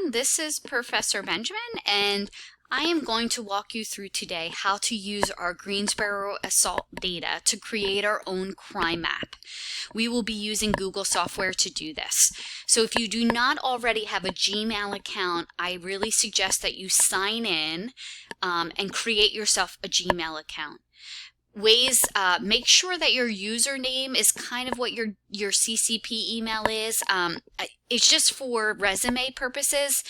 everyone. This is Professor Benjamin, and I am going to walk you through today how to use our Greensboro Assault data to create our own crime map. We will be using Google software to do this. So if you do not already have a Gmail account, I really suggest that you sign in and create yourself a Gmail account. Make sure that your username is kind of what your CCP email is. It's just for resume purposes.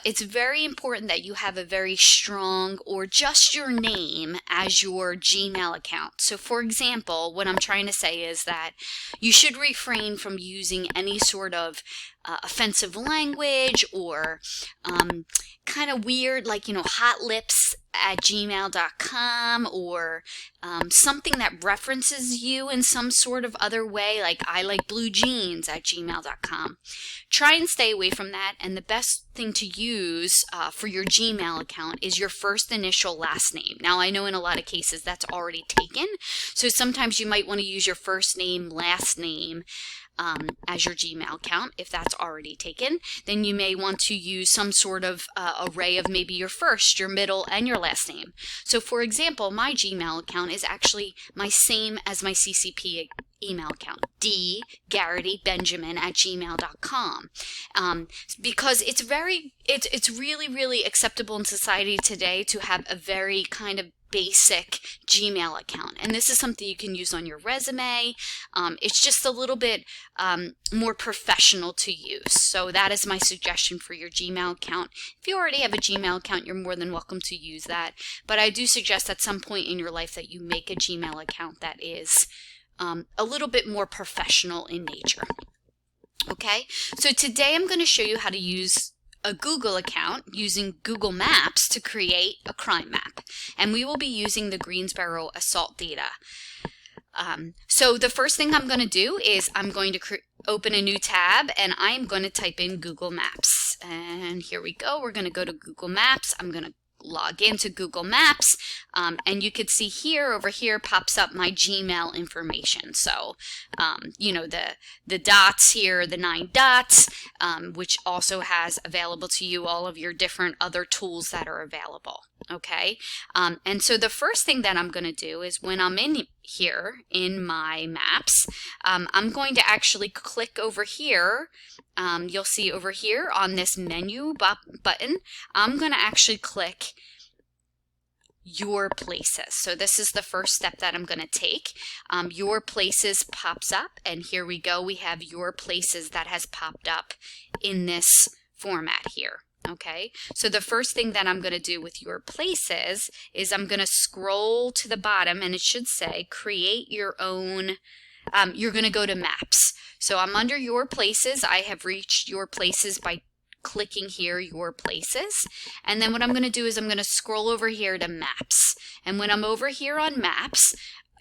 It's very important that you have a very strong or just your name as your Gmail account. So for example, what I'm trying to say is that you should refrain from using any sort of offensive language or kind of weird, like, hotlips@gmail.com or something that references you in some sort of other way, like I like blue jeans@gmail.com. Try and stay away from that, and the best thing to use for your Gmail account is your first initial last name. Now, I know in a lot of cases that's already taken, so sometimes you might want to use your first name, last name, as your Gmail account. If that's already taken, then you may want to use some sort of array of maybe your first, your middle, and your last name. So for example, my Gmail account is actually my same as my CCP email account, dgarritybenjamin@gmail.com, because it's really acceptable in society today to have a very kind of basic Gmail account, and this is something you can use on your resume. It's just a little bit more professional to use, so that is my suggestion for your Gmail account. If you already have a Gmail account, you're more than welcome to use that, but I do suggest at some point in your life that you make a Gmail account that is a little bit more professional in nature. Okay, so today I'm going to show you how to use a Google account using Google Maps to create a crime map, and we will be using the Greensboro Assault data. So the first thing I'm going to do is I'm going to open a new tab, and I'm going to type in Google Maps, and here we go. We're going to go to Google Maps. I'm going to log into Google Maps, and you could see here, over here pops up my Gmail information. So the dots here, the 9 dots, which also has available to you all of your different other tools that are available. Okay, and so the first thing that I'm going to do is when I'm in here in my maps, I'm going to actually click over here. You'll see over here on this menu button, I'm going to actually click Your Places. So this is the first step that I'm going to take. Your Places pops up, and here we go. We have Your Places that has popped up in this format here. Okay, so the first thing that I'm going to do with Your Places is I'm going to scroll to the bottom, and it should say create your own. You're going to go to Maps. So I'm under Your Places. I have reached Your Places by clicking here, Your Places. And then what I'm going to do is I'm going to scroll over here to Maps. And when I'm over here on Maps,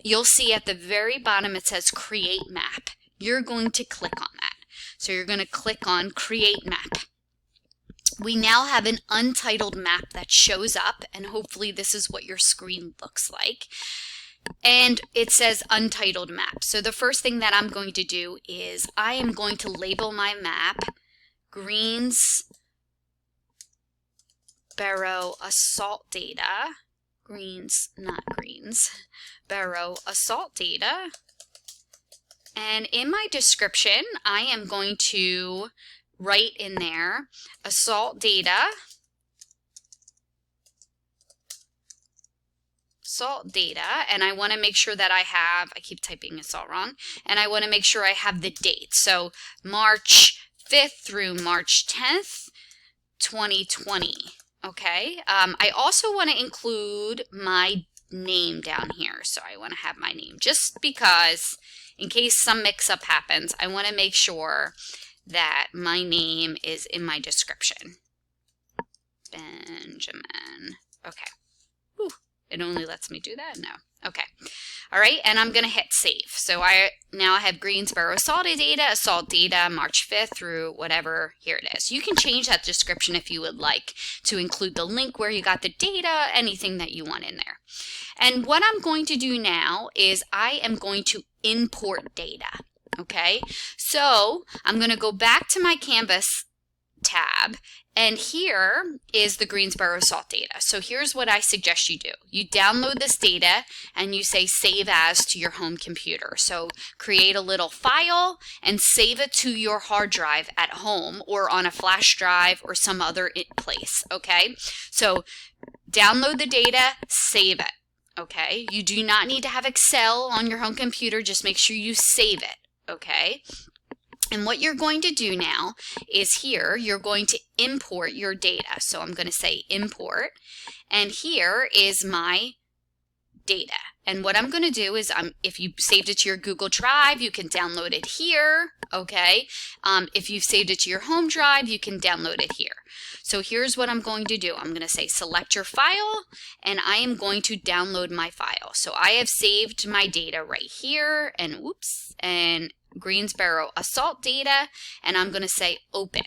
you'll see at the very bottom it says Create Map. You're going to click on that. So you're going to click on Create Map. We now have an untitled map that shows up, and hopefully this is what your screen looks like. And it says Untitled Map. So the first thing that I'm going to do is I am going to label my map Greensboro Assault Data. Greensboro Assault Data. And in my description, I am going to write in there Assault Data. And I want to make sure that I keep typing this all wrong, and I want to make sure I have the date. So March 5th through March 10th, 2020. Okay, I also want to include my name down here. So I want to have my name just because in case some mix-up happens, I want to make sure that my name is in my description. Benjamin. Okay. Whew. It only lets me do that? No. Okay. All right, and I'm going to hit save. So I have Greensboro Assault data, March 5th through whatever. Here it is. You can change that description if you would like to include the link where you got the data, anything that you want in there. And what I'm going to do now is I am going to import data. Okay, so I'm going to go back to my Canvas tab, tab, and here is the Greensboro assault data. So here's what I suggest you do. You download this data and you say save as to your home computer. So create a little file and save it to your hard drive at home or on a flash drive or some other place, okay? So download the data, save it, okay? You do not need to have Excel on your home computer, just make sure you save it, okay? And what you're going to do now is here, you're going to import your data. So I'm going to say import, and here is my data. And what I'm going to do is, if you saved it to your Google Drive, you can download it here, okay? If you've saved it to your home drive, you can download it here. So here's what I'm going to do. I'm going to say select your file, and I am going to download my file. So I have saved my data right here, and whoops, and Greensboro assault data, and I'm going to say open.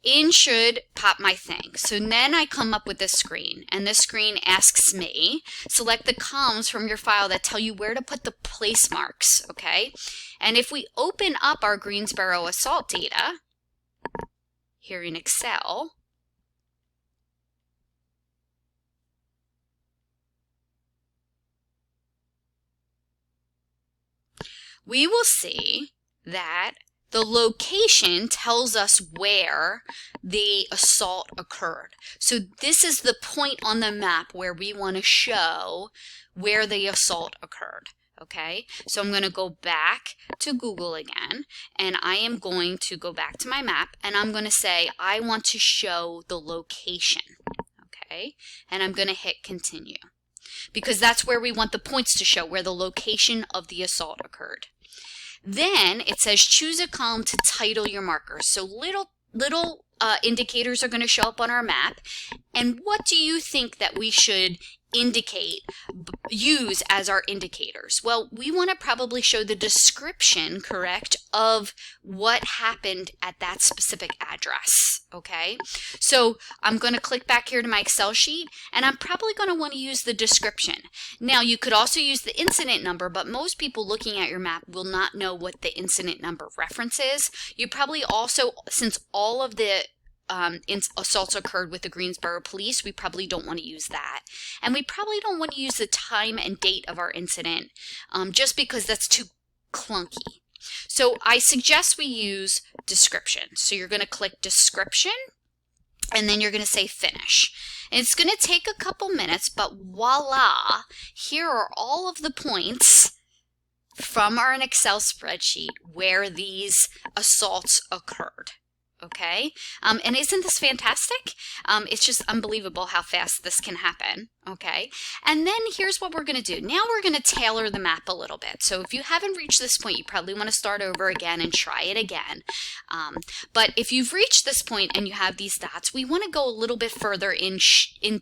In should pop my thing. So then I come up with this screen, and this screen asks me, select the columns from your file that tell you where to put the place marks, okay? And if we open up our Greensboro assault data here in Excel, we will see that the location tells us where the assault occurred. So this is the point on the map where we want to show where the assault occurred. Okay, so I'm going to go back to Google again, and I am going to go back to my map, and I'm going to say I want to show the location. Okay, and I'm going to hit continue, because that's where we want the points to show, where the location of the assault occurred. Then it says choose a column to title your markers. So little indicators are going to show up on our map. And what do you think that we should use as our indicators? Well, we want to probably show the description, correct, of what happened at that specific address, okay? So I'm going to click back here to my Excel sheet, and I'm probably going to want to use the description. Now, you could also use the incident number, but most people looking at your map will not know what the incident number reference is. You probably also, since all of the assaults occurred with the Greensboro police, we probably don't want to use that. And we probably don't want to use the time and date of our incident just because that's too clunky. So I suggest we use description. So you're going to click description, and then you're going to say finish. And it's going to take a couple minutes, but voila, here are all of the points from our Excel spreadsheet where these assaults occurred. Okay, and isn't this fantastic? It's just unbelievable how fast this can happen. Okay, and then here's what we're going to do. Now we're going to tailor the map a little bit. So if you haven't reached this point, you probably want to start over again and try it again. But if you've reached this point and you have these dots, we want to go a little bit further in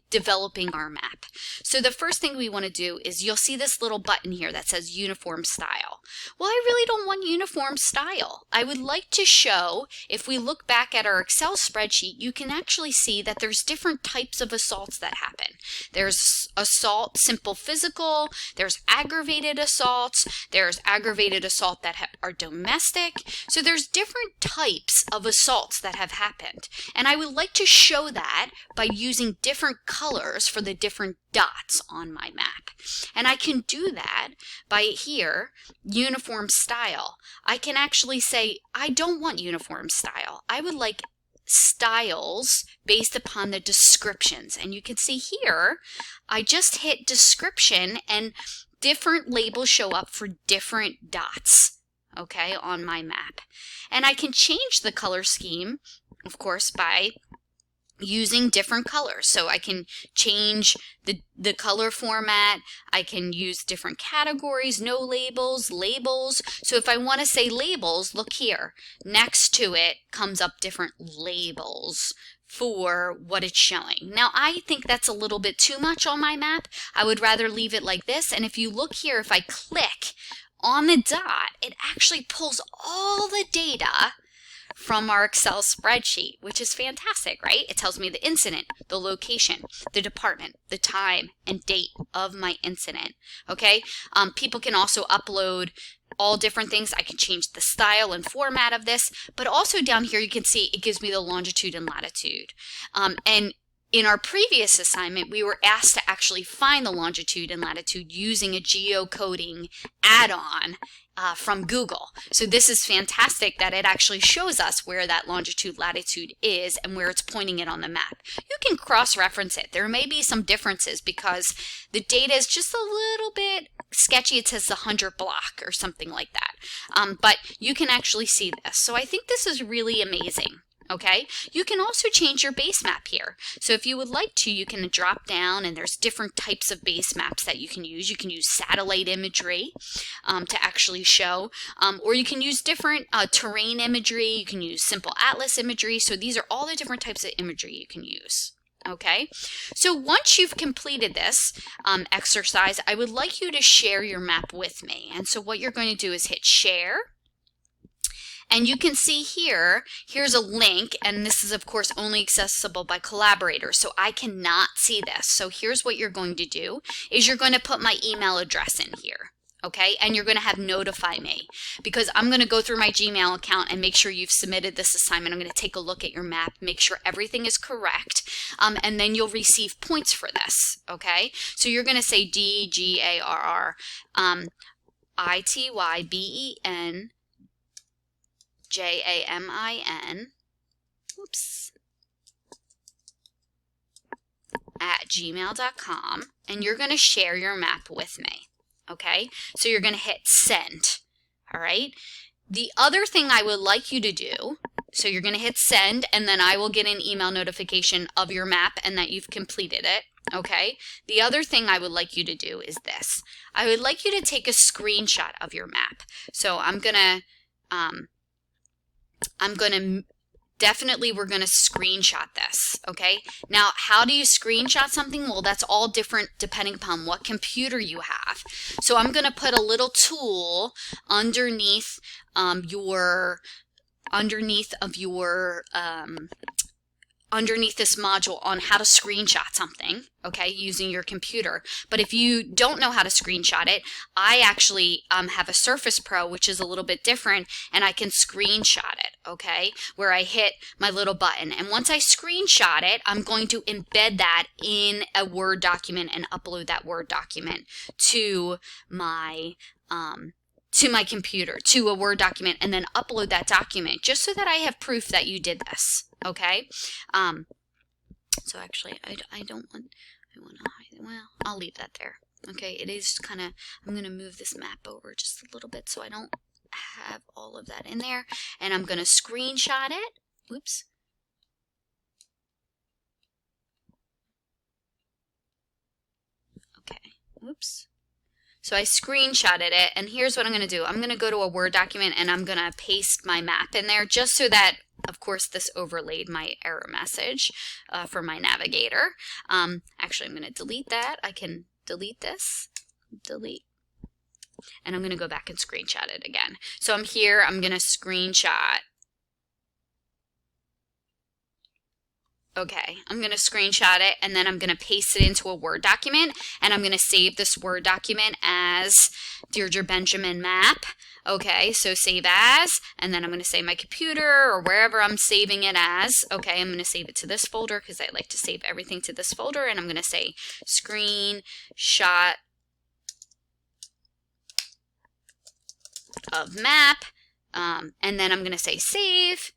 developing our map. So the first thing we want to do is, you'll see this little button here that says uniform style. Well, I really don't want uniform style. I would like to show, if we look back at our Excel spreadsheet, you can actually see that there's different types of assaults that happen. There's assault, simple physical, there's aggravated assaults, there's aggravated assault that are domestic. So there's different types of assaults that have happened. And I would like to show that by using different colors for the different dots on my map. And I can do that by here, uniform style. I can actually say, I don't want uniform style. I would like styles based upon the descriptions. And you can see here, I just hit description and different labels show up for different dots, okay, on my map. And I can change the color scheme, of course, by using different colors. So I can change the color format. I can use different categories, no labels, labels. So if I want to say labels, look here. Next to it comes up different labels for what it's showing. Now, I think that's a little bit too much on my map. I would rather leave it like this. And if you look here, if I click on the dot, it actually pulls all the data from our Excel spreadsheet, which is fantastic, right? It tells me the incident, the location, the department, the time and date of my incident, okay? People can also upload all different things. I can change the style and format of this, but also down here you can see it gives me the longitude and latitude. And in our previous assignment, we were asked to actually find the longitude and latitude using a geocoding add-on from Google. So this is fantastic that it actually shows us where that longitude latitude is and where it's pointing it on the map. You can cross-reference it. There may be some differences because the data is just a little bit sketchy. It says the 100 block or something like that. But you can actually see this. So I think this is really amazing. Okay, you can also change your base map here. So if you would like to, you can drop down and there's different types of base maps that you can use. You can use satellite imagery to actually show, or you can use different terrain imagery. You can use simple atlas imagery. So these are all the different types of imagery you can use. Okay, so once you've completed this exercise, I would like you to share your map with me. And so what you're going to do is hit share. And you can see here, here's a link, and this is of course only accessible by collaborators, so I cannot see this. So here's what you're going to do, is you're going to put my email address in here, okay? And you're going to have notify me, because I'm going to go through my Gmail account and make sure you've submitted this assignment. I'm going to take a look at your map, make sure everything is correct, and then you'll receive points for this, okay? So you're going to say DGARR, ITYBEN, JAMIN, oops, at gmail.com, and you're going to share your map with me, okay? So you're going to hit send, all right? The other thing I would like you to do, so you're going to hit send, and then I will get an email notification of your map and that you've completed it, okay? The other thing I would like you to do is this. I would like you to take a screenshot of your map. So I'm going to definitely, we're going to screenshot this, okay? Now, how do you screenshot something? Well, that's all different depending upon what computer you have. So I'm going to put a little tool underneath underneath this module on how to screenshot something, okay, using your computer. But if you don't know how to screenshot it, I actually have a Surface Pro, which is a little bit different, and I can screenshot it, okay, where I hit my little button. And once I screenshot it, I'm going to embed that in a Word document and upload that Word document to my computer, to a Word document, and then upload that document just so that I have proof that you did this, okay? So actually, I want to hide, well, I'll leave that there, okay? It is kind of, I'm going to move this map over just a little bit so I don't have all of that in there, and I'm going to screenshot it, whoops. Okay, whoops. So I screenshotted it, and here's what I'm going to do. I'm going to go to a Word document, and I'm going to paste my map in there just so that, of course, this overlaid my error message for my navigator. Actually, I'm going to delete that. I can delete this, delete, and I'm going to go back and screenshot it again. So I'm here. I'm going to screenshot. Okay, I'm going to screenshot it, and then I'm going to paste it into a Word document, and I'm going to save this Word document as Deirdre Benjamin map. Okay, so save as, and then I'm going to say my computer or wherever I'm saving it as. Okay, I'm going to save it to this folder because I like to save everything to this folder, and I'm going to say screenshot of map, and then I'm going to say save.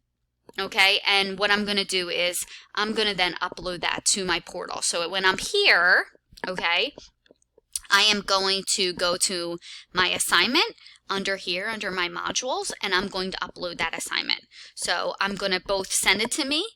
Okay, and what I'm going to do is I'm going to then upload that to my portal. So when I'm here, okay, I am going to go to my assignment under here, under my modules, and I'm going to upload that assignment. So I'm going to both send it to me,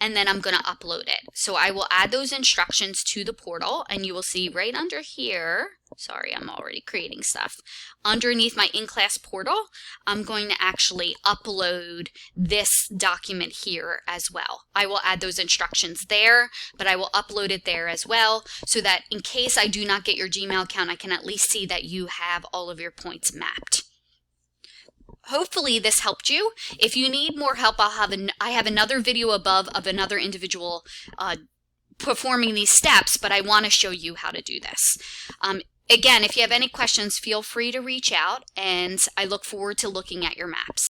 and then I'm going to upload it. So I will add those instructions to the portal, and you will see right under here, sorry, I'm already creating stuff, underneath my in-class portal, I'm going to actually upload this document here as well. I will add those instructions there, but I will upload it there as well, so that in case I do not get your Gmail account, I can at least see that you have all of your points mapped. Hopefully this helped you. If you need more help, I have another video above of another individual performing these steps, but I want to show you how to do this. Again, if you have any questions, feel free to reach out, and I look forward to looking at your maps.